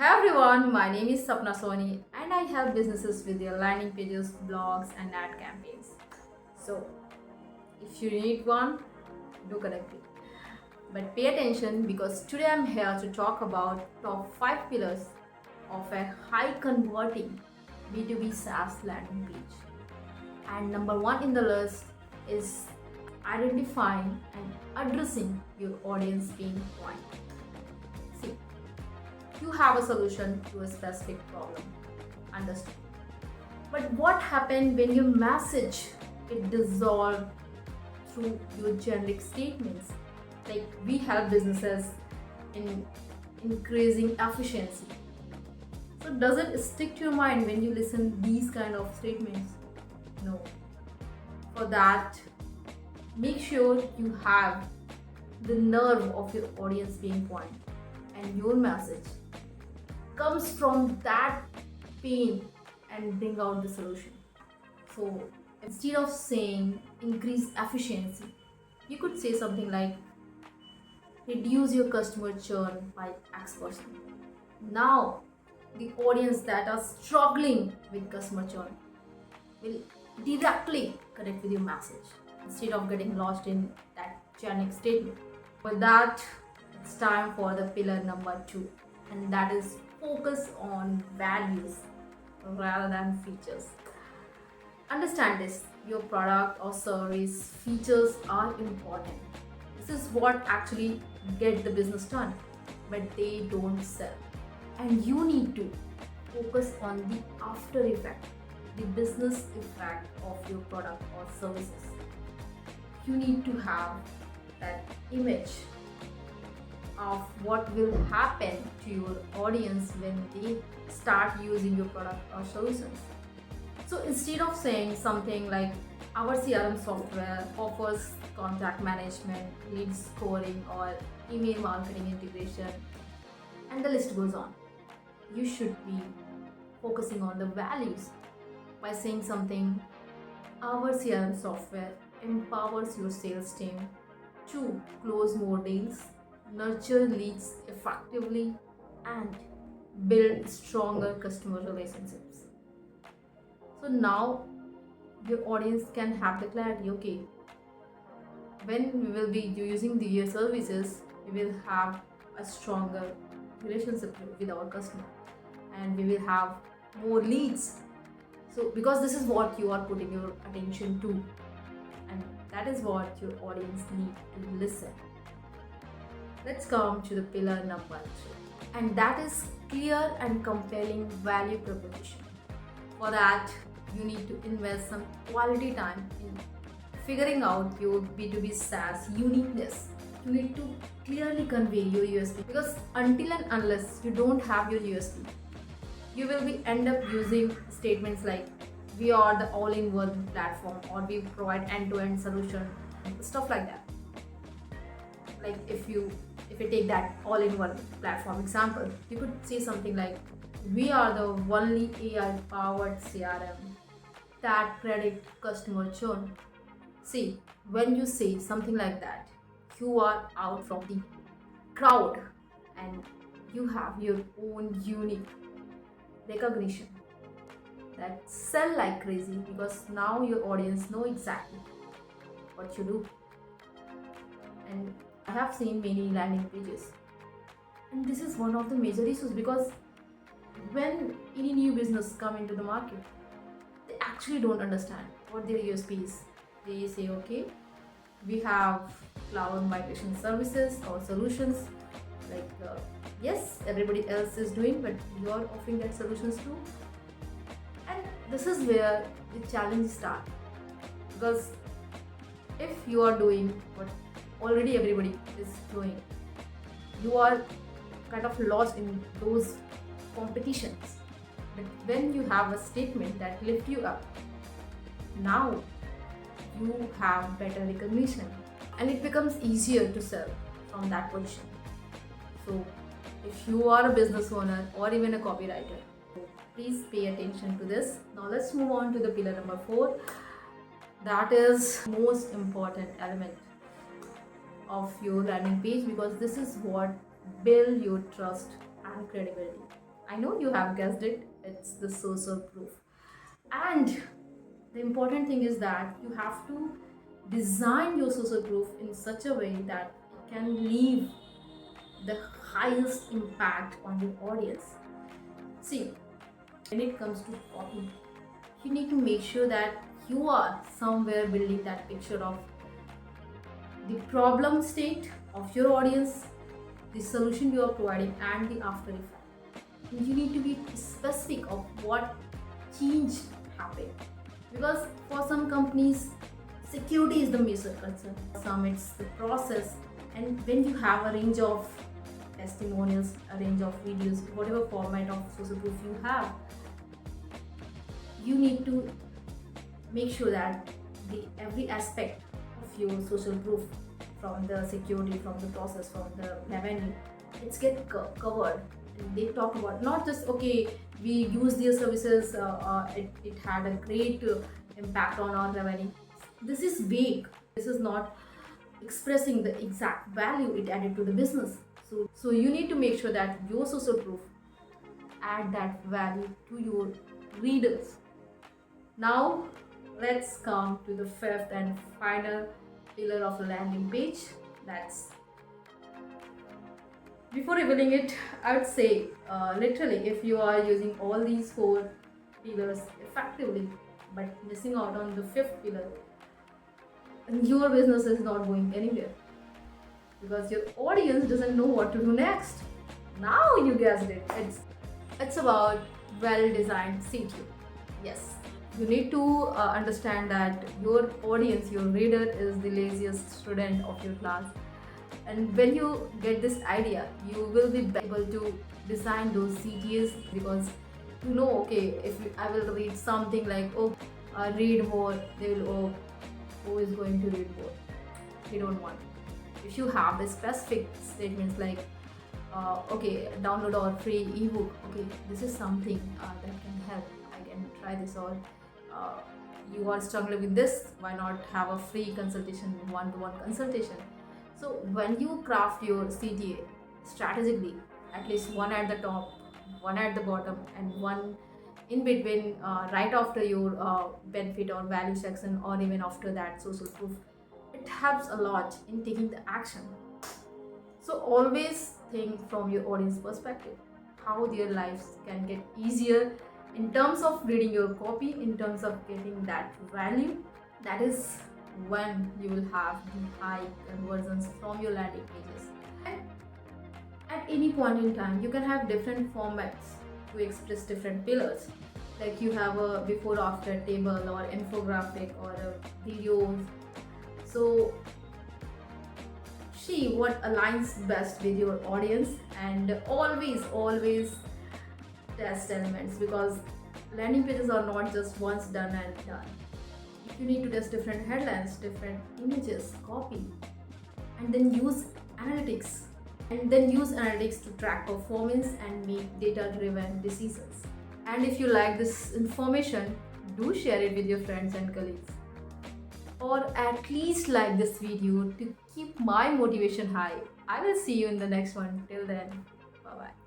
Hi everyone, my name is Sapna Soni and I help businesses with their landing pages, blogs and ad campaigns. So, if you need one, do connect me. But pay attention because today I'm here to talk about top 5 pillars of a high converting B2B SaaS landing page. And number 1 in the list is identifying and addressing your audience pain point. See, you have a solution to a specific problem. Understood. But what happened when your message it dissolved through your generic statements? Like we help businesses in increasing efficiency. So does it stick to your mind when you listen these kind of statements? No. For that, make sure you have the nerve of your audience being point and your message comes from that pain and bring out the solution. So instead of saying increase efficiency, you could say something like reduce your customer churn by X%. Now the audience that are struggling with customer churn will directly connect with your message instead of getting lost in that generic statement. With that, it's time for the pillar number 2, and that is focus on values rather than features. Understand this, your product or service features are important. This is what actually get the business done, but they don't sell. And you need to focus on the after effect, the business effect of your product or services. You need to have that image of what will happen to your audience when they start using your product or solutions. So instead of saying something like our CRM software offers contact management, lead scoring or email marketing integration, and the list goes on, you should be focusing on the values by saying something our CRM software empowers your sales team to close more deals, nurture leads effectively, and build stronger customer relationships. So now your audience can have the clarity, okay, when we will be using the services, we will have a stronger relationship with our customer and we will have more leads. So because this is what you are putting your attention to, and that is what your audience need to listen. Let's come to the pillar number 3, and that is clear and compelling value proposition. For that, you need to invest some quality time in figuring out your B2B SaaS uniqueness. You need to clearly convey your USP because until and unless you don't have your USP, you will be end up using statements like we are the all-in-one platform or we provide end-to-end solution, stuff like that. Like if you take that all-in-one platform example, you could say something like we are the only AI powered CRM that predict customer churn. See, when you say something like that, you are out from the crowd and you have your own unique recognition that sell like crazy because now your audience know exactly what you do. And I have seen many landing pages, and this is one of the major issues because when any new business come into the market, they actually don't understand what their USP is. They say, okay, we have cloud migration services or solutions, like yes, everybody else is doing, but you are offering that solutions too. And this is where the challenge starts, because if you are doing what already everybody is doing, you are kind of lost in those competitions. But when you have a statement that lifts you up, now you have better recognition and it becomes easier to sell from that position. So if you are a business owner or even a copywriter, please pay attention to this. Now let's move on to the pillar number 4. That is most important element of your landing page because this is what build your trust and credibility. I know you have guessed it, it's the social proof. And the important thing is that you have to design your social proof in such a way that it can leave the highest impact on your audience. See, when it comes to copy, you need to make sure that you are somewhere building that picture of the problem state of your audience, the solution you are providing, and the after effect. You need to be specific of what change happened, because for some companies security is the major concern, some it's the process. And when you have a range of testimonials, a range of videos, whatever format of social proof you have, you need to make sure that the every aspect of your social proof, from the security, from the process, from the revenue, it's get covered. And they talk about not just okay, we use their services, it had a great impact on our revenue. This is vague, this is not expressing the exact value it added to the business. So you need to make sure that your social proof add that value to your readers. Now let's come to the fifth and final pillar of the landing page. That's, before revealing it, I would say literally, if you are using all these four pillars effectively but missing out on the fifth pillar, your business is not going anywhere, because your audience doesn't know what to do next. Now you guessed it, it's about well-designed CTO. Yes, you need to understand that your audience, your reader, is the laziest student of your class. And when you get this idea, you will be able to design those CTAs, because you know, okay, if I will read something like, oh, read more, they will, oh, who is going to read more? We don't want. If you have the specific statements like, okay, download our free ebook, okay, this is something that can help, I can try this, or you are struggling with this, why not have a free consultation, one-to-one consultation. So when you craft your CTA strategically, at least one at the top, one at the bottom, and one in between, right after your benefit or value section, or even after that social proof, it helps a lot in taking the action. So always think from your audience perspective, how their lives can get easier in terms of reading your copy, in terms of getting that value. That is when you will have the high conversions from your landing pages. And at any point in time, you can have different formats to express different pillars. Like you have a before after table, or infographic, or a videos. So see what aligns best with your audience, and always test elements, because landing pages are not just once done and done. You need to test different headlines, different images, copy, and then use analytics. To track performance and make data-driven decisions. And if you like this information, do share it with your friends and colleagues. Or at least like this video to keep my motivation high. I will see you in the next one. Till then, bye bye.